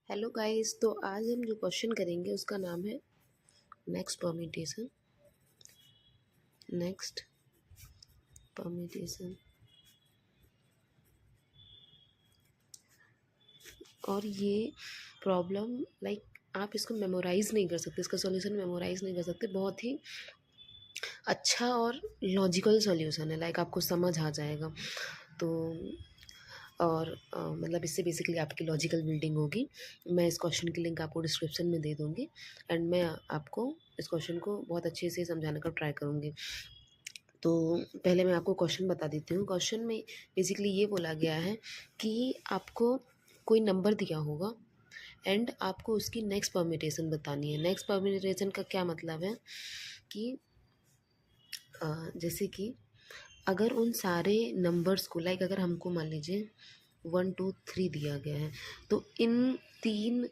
Hello guys. तो आज हम जो क्वेश्चन करेंगे उसका नाम है नेक्स्ट परम्यूटेशन। Next permutation. और ये प्रॉब्लम आप इसको मेमोराइज़ नहीं कर सकते, इसका सॉल्यूशन मेमोराइज़ नहीं कर सकते। बहुत ही अच्छा और लॉजिकल सॉल्यूशन है, आपको समझ आ जाएगा। तो और मतलब इससे बेसिकली आपकी लॉजिकल बिल्डिंग होगी। मैं इस क्वेश्चन की लिंक आपको डिस्क्रिप्शन में दे दूँगी एंड मैं आपको इस क्वेश्चन को बहुत अच्छे से समझाने का ट्राई करूँगी। तो पहले मैं आपको क्वेश्चन बता देती हूँ। क्वेश्चन में बेसिकली ये बोला गया है कि आपको कोई नंबर दिया होगा एंड आपको उसकी नेक्स्ट परम्यूटेशन बतानी है। नेक्स्ट परम्यूटेशन का क्या मतलब है कि जैसे कि अगर उन सारे नंबर्स को अगर हमको मान लीजिए 1 2 3 दिया गया है, तो इन तीन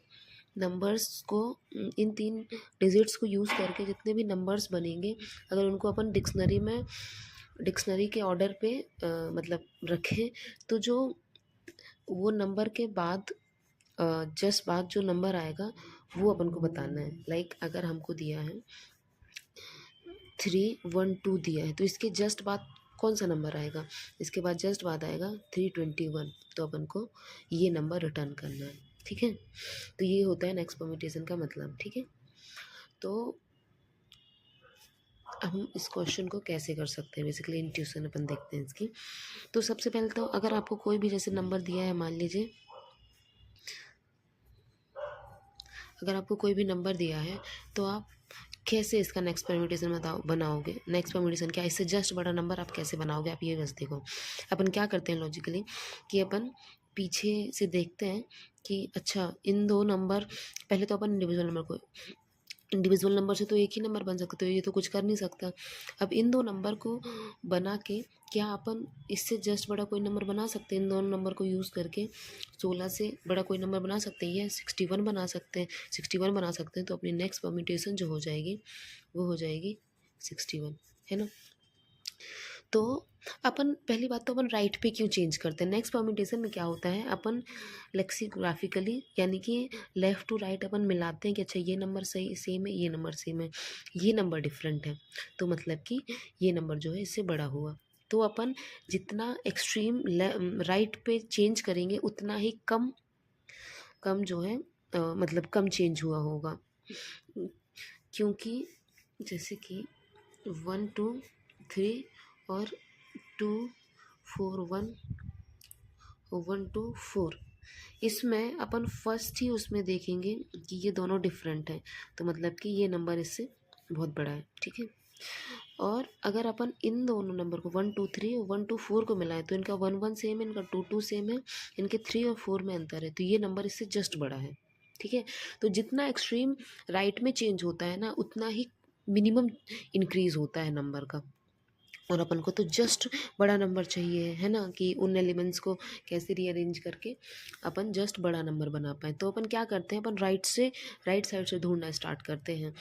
नंबर्स को, इन तीन डिजिट्स को यूज़ करके जितने भी नंबर्स बनेंगे, अगर उनको अपन डिक्शनरी के ऑर्डर पे मतलब रखें, तो जो वो नंबर के बाद जस्ट बाद जो नंबर आएगा वो अपन को बताना है। अगर हमको दिया है 312 दिया है, तो इसके जस्ट बाद कौन सा नंबर आएगा? इसके बाद जस्ट बाद आएगा 321। तो अपन को ये नंबर रिटर्न करना है, ठीक है। तो ये होता है नेक्स्ट परम्यूटेशन का मतलब, ठीक है। तो हम इस क्वेश्चन को कैसे कर सकते हैं, बेसिकली इंट्यूशन अपन देखते हैं इसकी। तो सबसे पहले तो अगर आपको कोई भी जैसे नंबर दिया है, मान लीजिए अगर आपको कोई भी नंबर दिया है, तो आप कैसे इसका नेक्स्ट परम्यूटेशन बनाओगे? नेक्स्ट परम्यूटेशन क्या, इससे जस्ट बड़ा नंबर आप कैसे बनाओगे? आप ये बस देखो। अपन क्या करते हैं लॉजिकली कि अपन पीछे से देखते हैं कि अच्छा इन दो नंबर, पहले तो अपन इंडिविजुअल नंबर से तो एक ही नंबर बन सकता, तो ये तो कुछ कर नहीं सकता। अब इन दो नंबर को बना के क्या अपन इससे जस्ट बड़ा कोई नंबर बना सकते हैं? इन दोनों नंबर को यूज़ करके 16 से बड़ा कोई नंबर बना सकते हैं, या 61 बना सकते हैं। 61 बना सकते हैं, तो अपनी नेक्स्ट परम्यूटेशन जो हो जाएगी वो हो जाएगी 61, है ना। तो अपन पहली बात तो अपन राइट पे क्यों चेंज करते हैं? नेक्स्ट परम्यूटेशन में क्या होता है, अपन लेक्सिग्राफिकली यानी कि लेफ़्ट टू राइट अपन मिलाते हैं कि अच्छा ये नंबर सही सेम है, ये नंबर सेम है, ये नंबर डिफरेंट है, तो मतलब कि ये नंबर जो है इससे बड़ा हुआ। तो अपन जितना एक्सट्रीम राइट पे चेंज करेंगे उतना ही कम कम जो है मतलब कम चेंज हुआ होगा। क्योंकि जैसे कि 1 2 3 और 2 4 1 1 2 4, इसमें अपन फर्स्ट ही उसमें देखेंगे कि ये दोनों डिफरेंट हैं, तो मतलब कि ये नंबर इससे बहुत बड़ा है, ठीक है। और अगर अपन इन दोनों नंबर को 1 2 3 और 1 2 4 को मिलाएं, तो इनका 1 1 सेम है, इनका 2 2 सेम है, इनके 3 और 4 में अंतर है, तो ये नंबर इससे जस्ट बड़ा है, ठीक है। तो जितना एक्सट्रीम राइट में चेंज होता है ना, उतना ही मिनिमम इंक्रीज होता है नंबर का। और अपन को तो जस्ट बड़ा नंबर चाहिए, है ना, कि उन एलिमेंट्स को कैसे रीअरेंज करके अपन जस्ट बड़ा नंबर बना पाएँ। तो अपन क्या करते हैं, अपन राइट साइड से ढूंढना स्टार्ट करते हैं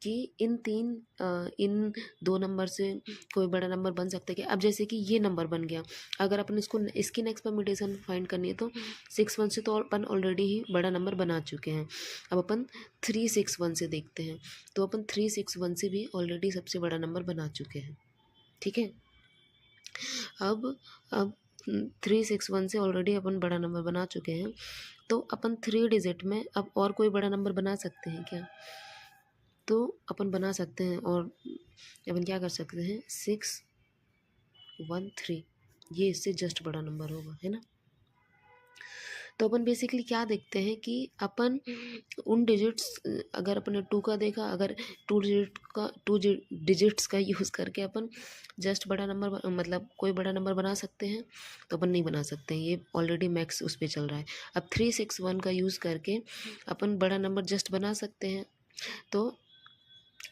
कि इन दो नंबर से कोई बड़ा नंबर बन सकता है क्या। अब जैसे कि ये नंबर बन गया, अगर अपन इसकी नेक्स्ट परम्यूटेशन फाइंड करनी है, तो 6 1 से तो अपन ऑलरेडी ही बड़ा नंबर बना चुके हैं। अब अपन 3 6 1 से देखते हैं, तो अपन 3 6 1 से भी ऑलरेडी सबसे बड़ा नंबर बना चुके हैं, ठीक है। अब 3 6 1 से ऑलरेडी अपन बड़ा नंबर बना चुके हैं, तो अपन 3 डिजिट में अब और कोई बड़ा नंबर बना सकते हैं क्या? तो अपन बना सकते हैं, और अपन क्या कर सकते हैं, 6 1 3, ये इससे जस्ट बड़ा नंबर होगा, है ना। तो अपन बेसिकली क्या देखते हैं कि अपन उन डिजिट्स, अगर अपन ने 2 का देखा, अगर 2 डिजिट्स का यूज़ करके अपन जस्ट बड़ा नंबर मतलब कोई बड़ा नंबर बना सकते हैं, तो अपन नहीं बना सकते हैं, ये ऑलरेडी मैक्स उस पर चल रहा है। अब 3 6 1 का यूज़ करके अपन बड़ा नंबर जस्ट बना सकते हैं, तो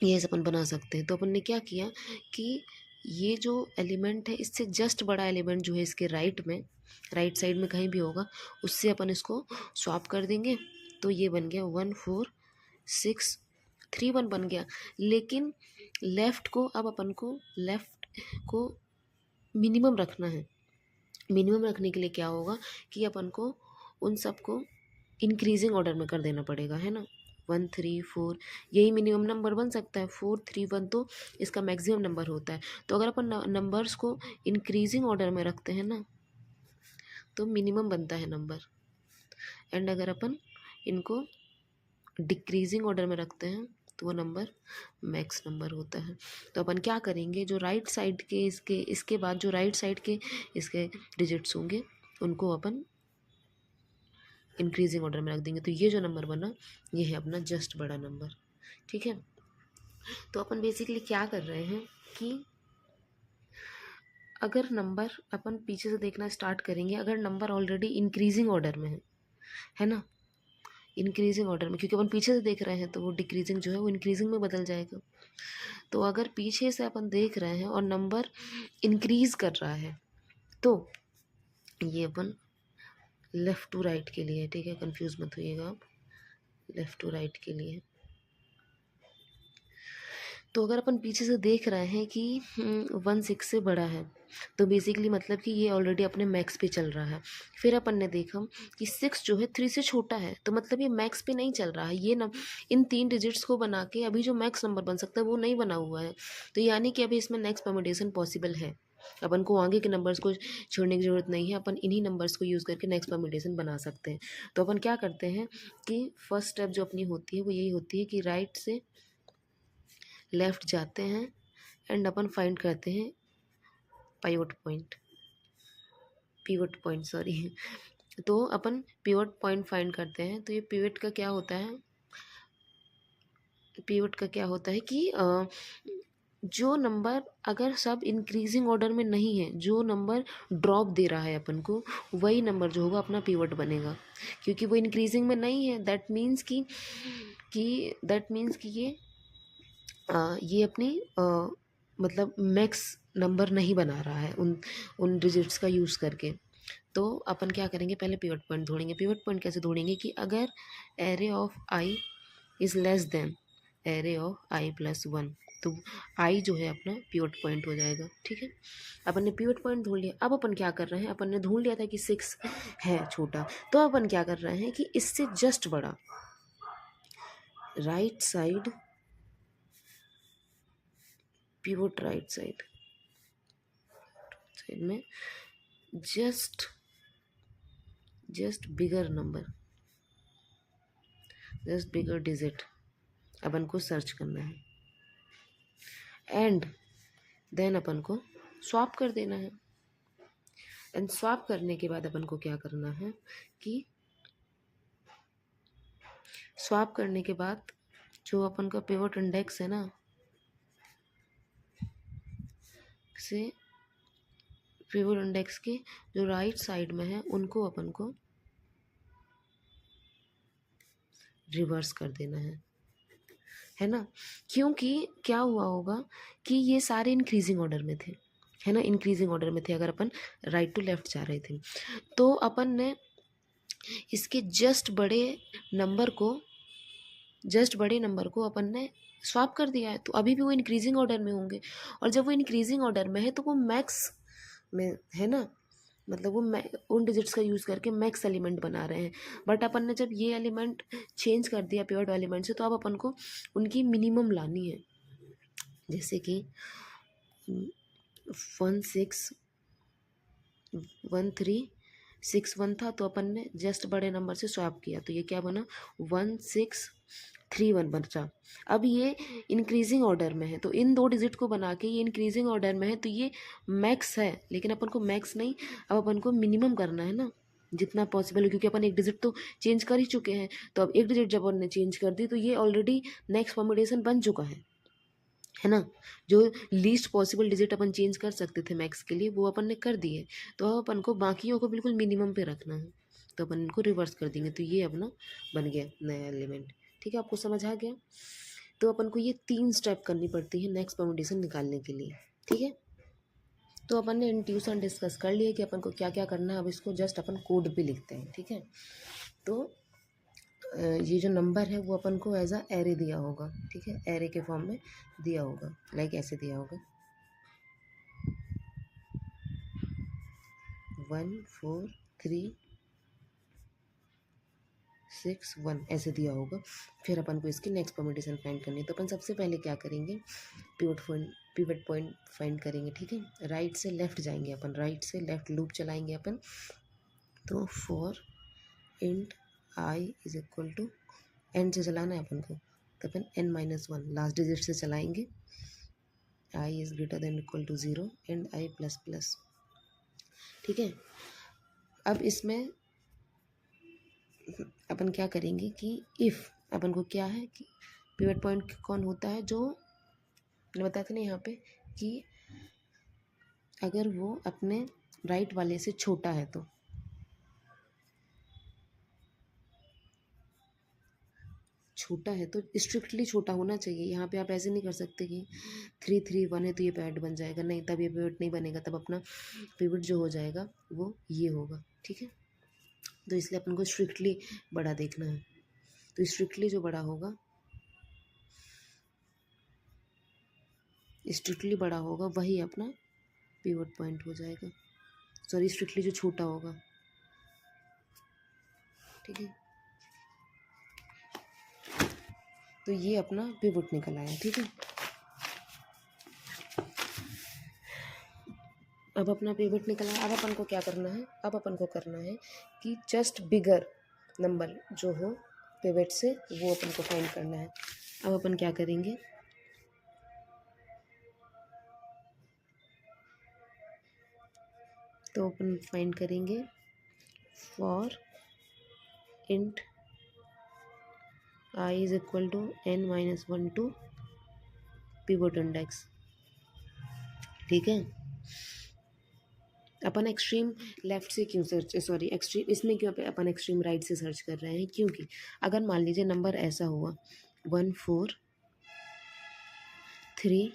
ये अपन बना सकते हैं। तो अपन ने क्या किया कि ये जो एलिमेंट है, इससे जस्ट बड़ा एलिमेंट जो है इसके राइट साइड में कहीं भी होगा, उससे अपन इसको स्वैप कर देंगे, तो ये बन गया 1 4 6 3 1 बन गया। लेकिन लेफ़्ट को मिनिमम रखना है। मिनिमम रखने के लिए क्या होगा कि अपन को उन सब को इंक्रीजिंग ऑर्डर में कर देना पड़ेगा, है ना। 1 3 4 यही मिनिमम नंबर बन सकता है, 4 3 1 तो इसका मैक्सिमम नंबर होता है। तो अगर अपन नंबर्स को इंक्रीजिंग ऑर्डर में रखते हैं ना तो मिनिमम बनता है नंबर, एंड अगर अपन इनको डिक्रीजिंग ऑर्डर में रखते हैं तो वो नंबर मैक्स नंबर होता है। तो अपन क्या करेंगे, जो राइट साइड के इसके बाद जो राइट साइड के इसके डिजिट्स होंगे उनको अपन इंक्रीजिंग ऑर्डर में रख देंगे। तो ये जो नंबर बना ये है अपना जस्ट बड़ा नंबर, ठीक है। तो अपन बेसिकली क्या कर रहे हैं कि अगर नंबर अपन पीछे से देखना स्टार्ट करेंगे, अगर नंबर ऑलरेडी इंक्रीजिंग ऑर्डर में है ना, इंक्रीजिंग ऑर्डर में, क्योंकि अपन पीछे से देख रहे हैं तो वो डिक्रीजिंग जो है वो इंक्रीजिंग में बदल जाएगा। तो अगर पीछे से अपन देख रहे हैं और नंबर इंक्रीज कर रहा है तो ये अपन लेफ़्ट टू राइट के लिए, ठीक है, कंफ्यूज मत होइएगा आप, लेफ़्ट टू राइट के लिए। तो अगर अपन पीछे से देख रहे हैं कि 1 6 से बड़ा है तो बेसिकली मतलब कि ये ऑलरेडी अपने मैक्स पे चल रहा है। फिर अपन ने देखा कि 6 जो है 3 से छोटा है, तो मतलब ये मैक्स पे नहीं चल रहा है, ये ना इन 3 डिजिट्स को बना के अभी जो मैक्स नंबर बन सकता है वो नहीं बना हुआ है। तो यानी कि अभी इसमें नेक्स्ट परम्यूटेशन पॉसिबल है, अपन को आगे के नंबर्स को छोड़ने की ज़रूरत नहीं है, अपन इन्हीं नंबर्स को यूज़ करके नेक्स्ट परम्यूटेशन बना सकते हैं। तो अपन क्या करते हैं कि फर्स्ट स्टेप जो अपनी होती है वो यही होती है कि राइट से लेफ़्ट जाते हैं एंड अपन फाइंड करते हैं पिवट पॉइंट सॉरी। तो अपन पिवट पॉइंट फाइंड करते हैं। तो ये पिवट का क्या होता है, पिवट का क्या होता है कि जो नंबर अगर सब इंक्रीजिंग ऑर्डर में नहीं है, जो नंबर ड्रॉप दे रहा है अपन को, वही नंबर जो होगा अपना पिवट बनेगा, क्योंकि वो इंक्रीजिंग में नहीं है। दैट मीन्स कि ये अपनी मतलब मैक्स नंबर नहीं बना रहा है उन डिजिट्स का यूज़ करके। तो अपन क्या करेंगे, पहले पिवट पॉइंट ढूंढेंगे। पिवट पॉइंट कैसे ढूंढेंगे कि अगर array of I is less than array of I plus 1 तो आई जो है अपना पिवट पॉइंट हो जाएगा, ठीक है। अपन ने पिवट पॉइंट ढूंढ लिया। अब अपन क्या कर रहे हैं, अपन ने ढूंढ लिया था कि 6 है छोटा, तो अपन क्या कर रहे हैं कि इससे जस्ट बड़ा right side pivot, right side में जस्ट बिगर नंबर, जस्ट बिगर डिजिट अपन को सर्च करना है एंड देन अपन को स्वैप कर देना है। एंड स्वैप करने के बाद अपन को क्या करना है कि स्वैप करने के बाद जो अपन का पिवट इंडेक्स है ना, से पिवट इंडेक्स के जो राइट साइड में है उनको अपन को रिवर्स कर देना है ना। क्योंकि क्या हुआ होगा कि ये सारे इंक्रीजिंग ऑर्डर में थे, है ना, इंक्रीजिंग ऑर्डर में थे अगर अपन राइट टू लेफ्ट जा रहे थे। तो अपन ने इसके जस्ट बड़े नंबर को अपन ने स्वैप कर दिया है, तो अभी भी वो इंक्रीजिंग ऑर्डर में होंगे। और जब वो इंक्रीजिंग ऑर्डर में है तो वो मैक्स में है ना, मतलब वो उन डिजिट्स का यूज़ करके मैक्स एलिमेंट बना रहे हैं। बट अपन ने जब ये एलिमेंट चेंज कर दिया पिवट एलिमेंट से, तो अब अपन को उनकी मिनिमम लानी है। जैसे कि 1 6 1 3 6 1 था, तो अपन ने जस्ट बड़े नंबर से स्वैप किया, तो ये क्या बना 1 6 3 1 बचा। अब ये इंक्रीजिंग ऑर्डर में है, तो इन 2 डिजिट को बना के ये इंक्रीजिंग ऑर्डर में है, तो ये मैक्स है, लेकिन अपन को मैक्स नहीं, अब अपन को मिनिमम करना है ना जितना पॉसिबल है, क्योंकि अपन एक डिजिट तो चेंज कर ही चुके हैं। तो अब एक डिजिट जब अपन ने चेंज कर दी तो ये ऑलरेडी नेक्स्ट परम्यूटेशन बन चुका है ना। जो लीस्ट पॉसिबल डिजिट अपन चेंज कर सकते थे मैक्स के लिए वो अपन ने कर दिए, तो अब अपन को बाकियों को बिल्कुल मिनिमम पे रखना है, तो अपन इनको रिवर्स कर देंगे। तो ये अपना बन गया नया एलिमेंट, ठीक है, आपको समझ आ गया। तो अपन को ये 3 स्टेप करनी पड़ती है नेक्स्ट परम्यूटेशन निकालने के लिए, ठीक है। तो अपन ने इंट्यूशन डिस्कस कर लिया कि अपन को क्या क्या करना है। अब इसको जस्ट अपन कोड भी लिखते हैं, ठीक है। तो ये जो नंबर है वो अपन को एज अ एरे दिया होगा, ठीक है, एरे के फॉर्म में दिया होगा, लाइक ऐसे दिया होगा 1 4 3 6 1 ऐसे दिया होगा। फिर अपन को इसकी नेक्स्ट परम्यूटेशन फाइंड करनी है। तो अपन सबसे पहले क्या करेंगे, पिवट पॉइंट फाइंड करेंगे। ठीक है, राइट से लेफ्ट जाएंगे अपन, राइट से लेफ्ट लूप चलाएंगे अपन। तो for int i is equal to, n से चलाना है अपन को, तो अपन n-1 लास्ट डिजिट से चलाएंगे। I is greater than equal to 0 and I plus plus. ठीक है, अब इसमें अपन क्या करेंगे कि इफ़ अपन को क्या है कि पिवट पॉइंट कौन होता है, जो मैंने बताया था ना यहाँ पे कि अगर वो अपने राइट वाले से छोटा है तो छोटा है तो स्ट्रिक्टली छोटा होना चाहिए। यहाँ पे आप ऐसे नहीं कर सकते कि 3 3 1 है तो ये पिवट बन जाएगा, नहीं, तब ये पिवट नहीं बनेगा, तब अपना पिवट जो हो जाएगा वो ये होगा। ठीक है, तो इसलिए अपन को स्ट्रिक्टली बड़ा देखना है। तो स्ट्रिक्टली जो बड़ा होगा, स्ट्रिक्टली बड़ा होगा वही अपना पिवट पॉइंट हो जाएगा। सॉरी, स्ट्रिक्टली जो छोटा होगा। ठीक है, तो ये अपना पिवट निकल आया। ठीक है, अब अपना पिवट निकल आया। अब अपन को क्या करना है, अब अपन को करना है कि जस्ट बिगर नंबर जो हो पिवट से वो अपन को फाइंड करना है। अब अपन क्या करेंगे, तो अपन फाइंड करेंगे for int i is equal to n-1 to pivot index. ठीक है, अपन एक्सट्रीम लेफ्ट से क्यों सर्च, सॉरी एक्सट्रीम इसमें क्यों अपन एक्सट्रीम राइट से सर्च कर रहे हैं, क्योंकि अगर मान लीजिए नंबर ऐसा हुआ 1 4 3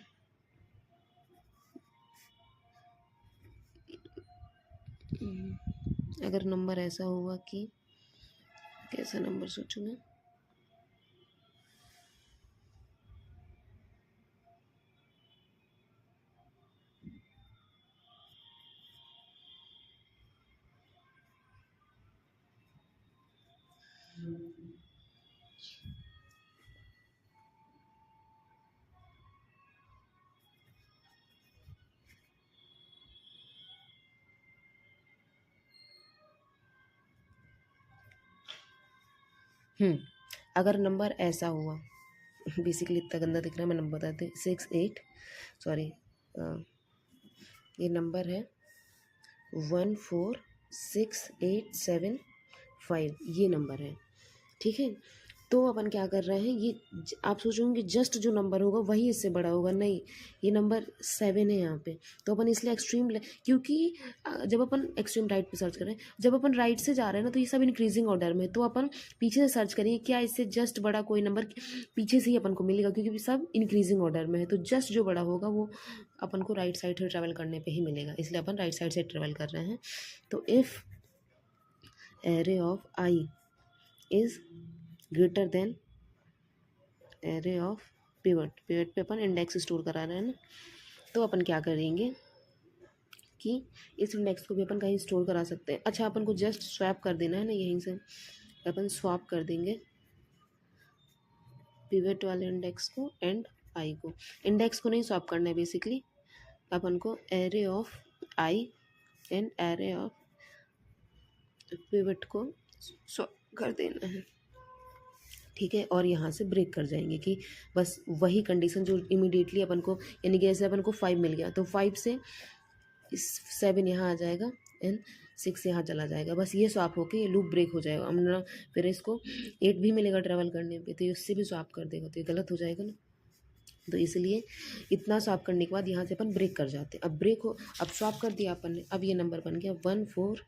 अगर नंबर ऐसा हुआ कि, कैसा नंबर सोचूं मैं, अगर नंबर ऐसा हुआ, बेसिकली इतना गंदा दिख रहा है, मैं नंबर बताते 6 8 सॉरी ये नंबर है 1 4 6 8 7 5, ये नंबर है। ठीक है, तो अपन क्या कर रहे हैं, ये आप सोचोगे जस्ट जो नंबर होगा वही इससे बड़ा होगा, नहीं, ये नंबर 7 है यहाँ पे। तो अपन इसलिए एक्सट्रीम, क्योंकि जब अपन एक्सट्रीम राइट पे सर्च कर रहे हैं, जब अपन राइट से जा रहे हैं ना, तो ये सब इंक्रीजिंग ऑर्डर में, तो अपन पीछे से सर्च करेंगे क्या इससे जस्ट बड़ा कोई नंबर पीछे से ही अपन को मिलेगा, क्योंकि सब इंक्रीजिंग ऑर्डर में है। तो जस्ट जो बड़ा होगा वो अपन को राइट साइड से ट्रेवल करने पर ही मिलेगा, इसलिए अपन राइट साइड से ट्रेवल कर रहे हैं। तो if array of I is greater than array of pivot, pivot पे अपन इंडेक्स स्टोर करा रहे हैं ना, तो अपन क्या करेंगे कि इस इंडेक्स को भी अपन कहीं स्टोर करा सकते हैं। अच्छा, अपन को जस्ट स्वैप कर देना है ना, यहीं से अपन स्वैप कर देंगे पिवट वाले इंडेक्स को एंड आई को। इंडेक्स को नहीं स्वैप करना है बेसिकली, अपन को array of I and array of pivot को स्वैप कर देना है। ठीक है, और यहाँ से ब्रेक कर जाएंगे कि बस वही कंडीशन जो इमीडिएटली अपन को, यानी कि जैसे अपन को 5 मिल गया तो 5 से 7 यहाँ आ जाएगा एंड 6 यहाँ चला जाएगा, बस ये स्वैप होके ये लूप ब्रेक हो जाएगा। हम ना फिर इसको 8 भी मिलेगा ट्रैवल करने पे, तो ये उससे भी स्वैप कर देगा, तो ये गलत हो जाएगा ना। तो इसलिए इतना स्वैप करने के बाद यहाँ से अपन ब्रेक कर जाते हैं। अब ब्रेक हो, अब स्वैप कर दिया अपन ने, अब ये नंबर बन गया 1 4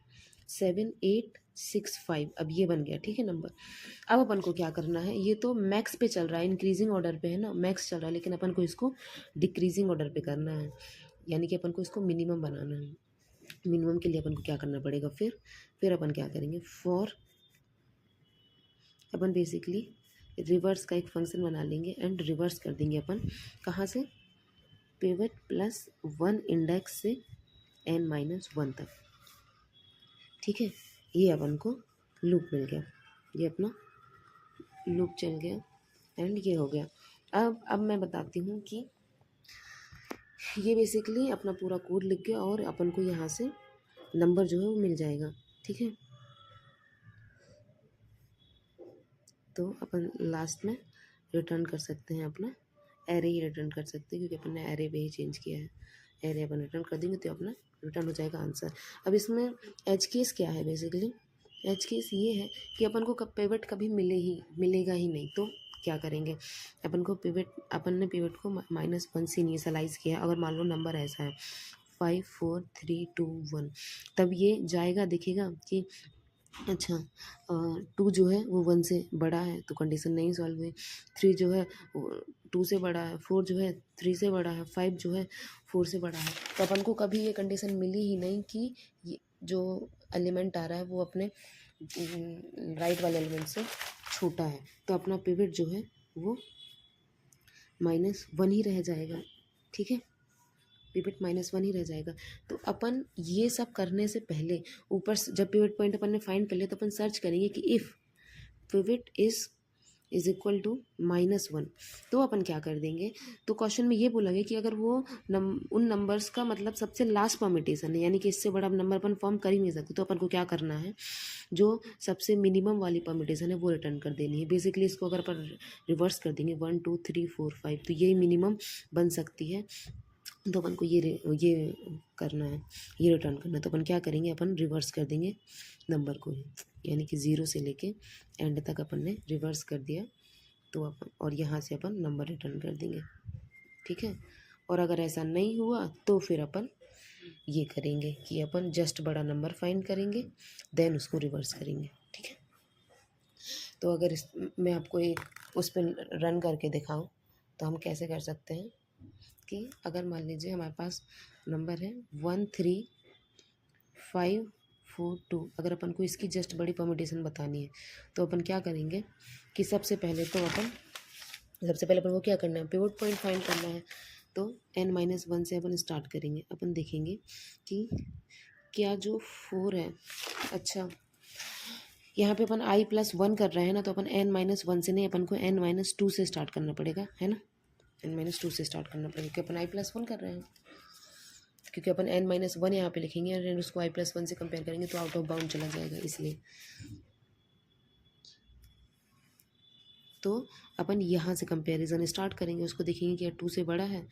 7 8 6 5, अब ये बन गया। ठीक है नंबर। अब अपन को क्या करना है, ये तो मैक्स पे चल रहा है, इंक्रीजिंग ऑर्डर पे है ना, मैक्स चल रहा है, लेकिन अपन को इसको डिक्रीजिंग ऑर्डर पे करना है, यानी कि अपन को इसको मिनिमम बनाना है। मिनिमम के लिए अपन को क्या करना पड़ेगा, फिर अपन क्या करेंगे, फॉर अपन बेसिकली रिवर्स का एक फंक्शन बना लेंगे एंड रिवर्स कर देंगे अपन, कहाँ से, पिवट प्लस 1 इंडेक्स से n-1 तक। ठीक है, ये अपन को लूप मिल गया, ये अपना लूप चल गया एंड ये हो गया। अब मैं बताती हूँ कि ये बेसिकली अपना पूरा कोड लिख गया और अपन को यहाँ से नंबर जो है वो मिल जाएगा। ठीक है, तो अपन लास्ट में रिटर्न कर सकते हैं अपना एरे ही रिटर्न कर सकते हैं, क्योंकि अपन ने एरे पे ही चेंज किया है। एरे अपन रिटर्न कर देंगे तो अपना रिटर्न हो जाएगा आंसर। अब इसमें एज केस क्या है, बेसिकली एज केस ये है कि अपन को पिवट कभी मिलेगा ही नहीं, तो क्या करेंगे, अपन ने पिवट को -1 से इनिशियलाइज किया। अगर मान लो नंबर ऐसा है 5 4 3 2 1, तब ये जाएगा देखेगा कि अच्छा 2 जो है वो 1 से बड़ा है, तो कंडीशन नहीं सॉल्व हुई। 3 जो है वो 2 से बड़ा है, 4 जो है 3 से बड़ा है, 5 जो है 4 से बड़ा है। तो अपन को कभी ये कंडीशन मिली ही नहीं कि ये जो एलिमेंट आ रहा है वो अपने राइट वाले एलिमेंट से छोटा है, तो अपना पिवट जो है वो -1 ही रह जाएगा। ठीक है, पिवट -1 ही रह जाएगा। तो अपन ये सब करने से पहले ऊपर जब पिवट पॉइंट अपन ने फाइंड कर लिया, तो अपन सर्च करेंगे कि if pivot is equal to -1, तो अपन क्या कर देंगे, तो क्वेश्चन में ये बोला गया कि अगर वो उन नंबर्स का मतलब सबसे लास्ट परमिटेशन है, यानी कि इससे बड़ा नंबर अपन फॉर्म कर ही नहीं सकते, तो अपन को क्या करना है, जो सबसे मिनिमम वाली परमिटेशन है वो रिटर्न कर देनी है। बेसिकली इसको अगर अपन रिवर्स कर देंगे 1 2 3 4 5, तो यही मिनिमम बन सकती है। तो अपन को ये करना है, ये रिटर्न करना है। तो अपन क्या करेंगे, अपन रिवर्स कर देंगे नंबर को, यानी कि 0 से लेके एंड तक अपन ने रिवर्स कर दिया, तो अपन और यहाँ से अपन नंबर रिटर्न कर देंगे। ठीक है, और अगर ऐसा नहीं हुआ तो फिर अपन ये करेंगे कि अपन जस्ट बड़ा नंबर फाइंड करेंगे, देन उसको रिवर्स करेंगे। ठीक है, तो अगर मैं आपको एक उस पर रन करके दिखाऊं तो हम कैसे कर सकते हैं कि अगर मान लीजिए हमारे पास नंबर है 13542, अगर अपन को इसकी जस्ट बड़ी परमुटेशन बतानी है, तो अपन क्या करेंगे कि सबसे पहले अपन को क्या करना है, पिवट पॉइंट फाइंड करना है। तो n-1 से अपन स्टार्ट करेंगे। अपन देखेंगे कि क्या जो 4 है, अच्छा यहाँ पे अपन i+1 कर रहे हैं ना, तो अपन n-1 से नहीं, अपन को n-2 से स्टार्ट करना पड़ेगा, है ना, n-2 से स्टार्ट करना पड़ेगा, क्योंकि अपन i+1 कर रहे हैं, क्योंकि अपन n-1 यहाँ पे लिखेंगे और उसको i+1 से कंपेयर करेंगे तो आउट ऑफ बाउंड चला जाएगा, इसलिए। तो अपन यहाँ से कंपैरिजन स्टार्ट करेंगे, उसको देखेंगे कि 2 से बड़ा है,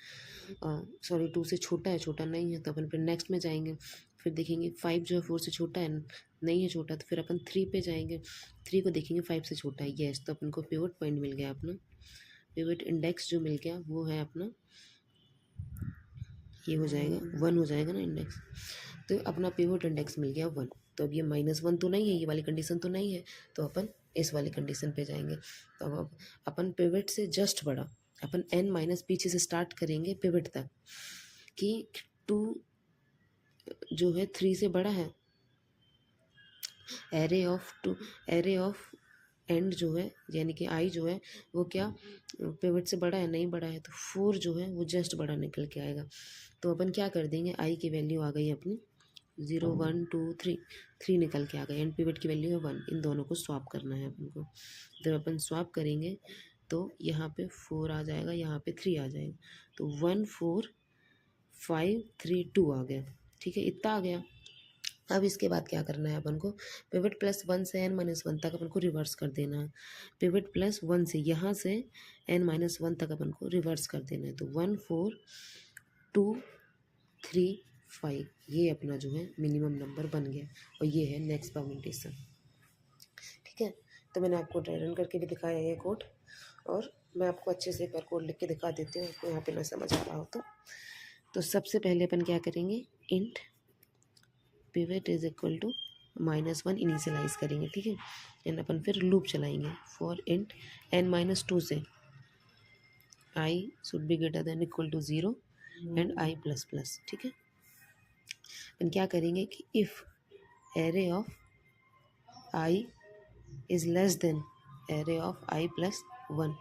2 से छोटा है, छोटा नहीं है, तो अपन फिर नेक्स्ट में जाएंगे, फिर देखेंगे 5 जो है 4 से छोटा है, नहीं है छोटा, तो फिर अपन 3 पे जाएंगे, 3 को देखेंगे 5 से छोटा है, यस, तो अपन को पिवट पॉइंट मिल गया अपना, पिवट इंडेक्स जो मिल गया वो है अपना, ये हो जाएगा 1 हो जाएगा ना इंडेक्स, तो अपना पिवट इंडेक्स मिल गया 1। तो अब ये -1 तो नहीं है, ये वाली कंडीशन तो नहीं है, तो अपन इस वाली कंडीशन पे जाएंगे। तो अब अपन पिवट से जस्ट बड़ा, अपन n- पीछे से स्टार्ट करेंगे पिवट तक, कि 2 जो है 3 से बड़ा है, एरे ऑफ एंड जो है, यानी कि i जो है वो क्या पिवट से बड़ा है, नहीं बड़ा है, तो 4 जो है वो जस्ट बड़ा निकल के आएगा। तो अपन क्या कर देंगे, i की वैल्यू आ गई अपनी 0 1 2 3, 3 निकल के आ गए, एंड पिवट की वैल्यू है 1, इन दोनों को स्वैप करना है अपन को। जब अपन स्वैप करेंगे तो यहाँ पे 4 आ जाएगा, यहाँ पे 3 आ जाएगा, तो 1 4 5 3 2 आ गया। ठीक है, इतना आ गया। अब इसके बाद क्या करना है अपन को, पिवट +1 से n-1 तक अपन को रिवर्स कर देना है, पिवट +1 से यहाँ से n-1 तक अपन को रिवर्स कर देना है, तो 1 4 2 3 5, ये अपना जो है मिनिमम नंबर बन गया, और ये है नेक्स्ट परम्यूटेशन। ठीक है, तो मैंने आपको रन करके भी दिखाया ये कोड, और मैं आपको अच्छे से एक बार कोड लिख के दिखा देती हूँ, आपको यहाँ पे ना समझ आ रहा हो तो सबसे पहले अपन क्या करेंगे, int pivot is equal to -1 initialize करेंगे। ठीक है, एंड अपन फिर लूप चलाएंगे फॉर इंट n-2 से i should be greater than equal to 0 and i++। ठीक है, अपन क्या करेंगे कि if array of i is less than array of i+1,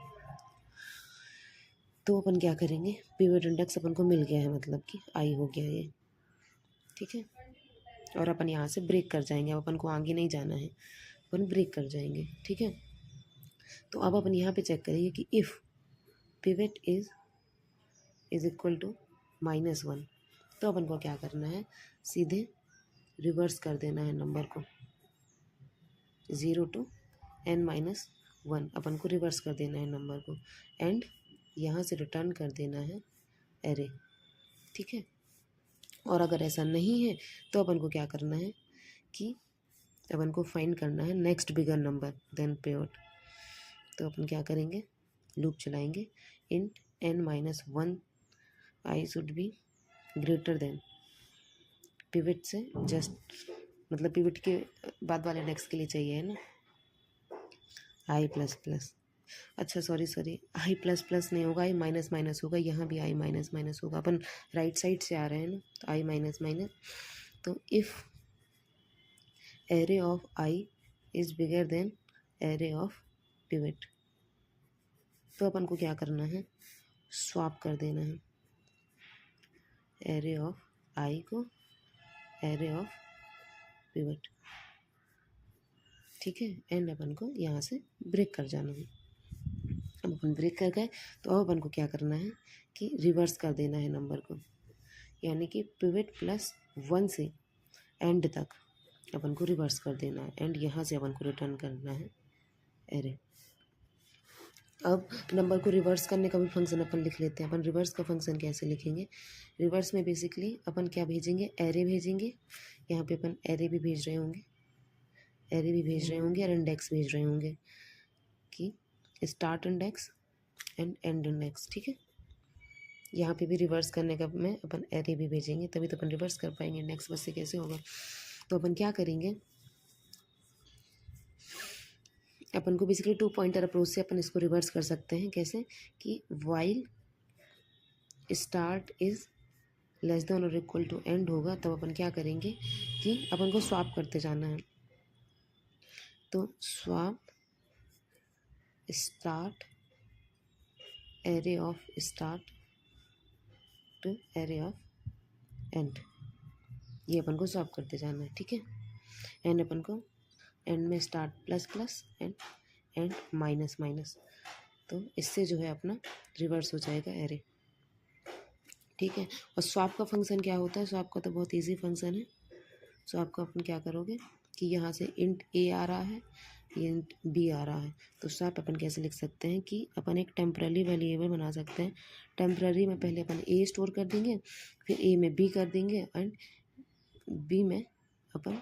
तो अपन क्या करेंगे, पिवट इंडेक्स अपन को मिल गया है, मतलब कि i हो गया ये। ठीक है, और अपन यहाँ से ब्रेक कर जाएंगे, अब अपन को आगे नहीं जाना है, अपन ब्रेक कर जाएंगे। ठीक है, तो अब अपन यहाँ पे चेक करेंगे कि if pivot is equal to -1, तो अपन को क्या करना है, सीधे रिवर्स कर देना है नंबर को, 0 to n-1 अपन को रिवर्स कर देना है नंबर को, एंड यहाँ से रिटर्न कर देना है एरे। ठीक है, और अगर ऐसा नहीं है तो अपन को क्या करना है कि अपन को फाइंड करना है next bigger number than pivot. तो अपन क्या करेंगे, लूप चलाएंगे, int n-1 i should be greater than pivot से जस्ट, मतलब पिवट के बाद वाले नेक्स्ट के लिए चाहिए है ना, आई प्लस प्लस, अच्छा सॉरी आई प्लस प्लस नहीं होगा, आई माइनस माइनस होगा, यहाँ भी आई माइनस माइनस होगा, अपन राइट साइड से आ रहे हैं ना, तो आई माइनस माइनस। तो if array of I is bigger than array of pivot, तो अपन को क्या करना है, स्वैप कर देना है एरे ऑफ आई को एरे ऑफ पिवट। ठीक है, एंड अपन को यहाँ से ब्रेक कर जाना है। अब अपन ब्रेक कर गए तो अब अपन को क्या करना है कि रिवर्स कर देना है नंबर को, यानी कि पिवट +1 से एंड तक अपन को रिवर्स कर देना है, एंड यहाँ से अपन को रिटर्न करना है एरे। अब नंबर को रिवर्स करने का भी फंक्शन अपन लिख लेते हैं। अपन रिवर्स का फंक्शन कैसे लिखेंगे, रिवर्स में बेसिकली अपन क्या भेजेंगे, एरे भेजेंगे, यहाँ पे अपन एरे भी भेज रहे होंगे, एरे भी भेज रहे होंगे और इंडेक्स भेज रहे होंगे कि start index and and index. ठीक है, यहाँ पे भी रिवर्स करने का में अपन एरे भी भेजेंगे, तभी तो अपन रिवर्स कर पाएंगे, इंडेक्स बस से कैसे होगा। तो अपन क्या करेंगे, अपन को बेसिकली 2 पॉइंटर अप्रोच से अपन इसको रिवर्स कर सकते हैं। कैसे कि while start is less then और इक्वल टू एंड होगा, तब अपन क्या करेंगे कि अपन को स्वैप करते जाना है। तो swap start array of start to array of end, ये अपन को स्वैप करते जाना है। ठीक है, एंड अपन को एंड में start plus plus and minus minus, तो इससे जो है अपना रिवर्स हो जाएगा एरे। ठीक है, और स्वैप का फंक्शन क्या होता है, स्वैप का तो बहुत इजी फंक्शन है। स्वैप का अपन क्या करोगे कि यहाँ से इंट ए आ रहा है, ये इंट बी आ रहा है, तो स्वैप अपन कैसे लिख सकते हैं कि अपन एक टेम्पररी वेरिएबल बना सकते हैं। टेम्पररी में पहले अपन ए स्टोर कर देंगे, फिर ए में बी कर देंगे, एंड बी में अपन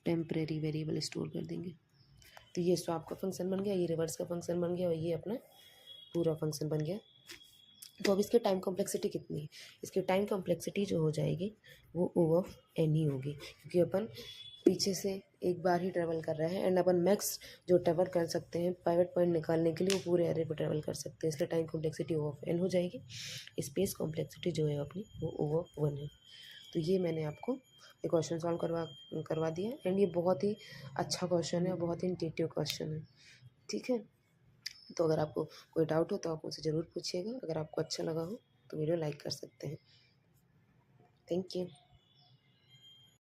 टेम्परेरी वेरिएबल स्टोर कर देंगे। तो ये स्वैप का फंक्शन बन गया, ये रिवर्स का फंक्शन बन गया, और ये अपना पूरा फंक्शन बन गया। तो अब इसकी टाइम कॉम्प्लेक्सिटी कितनी है, इसकी टाइम कॉम्प्लेक्सिटी जो हो जाएगी वो O(n) ही होगी, क्योंकि अपन पीछे से एक बार ही ट्रेवल कर रहे हैं, एंड अपन मैक्स जो ट्रेवल कर सकते हैं पाइवट पॉइंट निकालने के लिए वो पूरे एरे पर ट्रेवल कर सकते हैं, इसलिए टाइम कॉम्प्लेक्सिटी O(n) हो जाएगी। स्पेस कॉम्प्लेक्सिटी जो है अपनी वो O(1) है। तो ये मैंने आपको ये क्वेश्चन सॉल्व करवा दिया, एंड ये बहुत ही अच्छा क्वेश्चन है, बहुत ही इंट्यूटिव क्वेश्चन है। ठीक है, तो अगर आपको कोई डाउट हो तो आप मुझसे ज़रूर पूछिएगा। अगर आपको अच्छा लगा हो तो वीडियो लाइक कर सकते हैं। Thank you.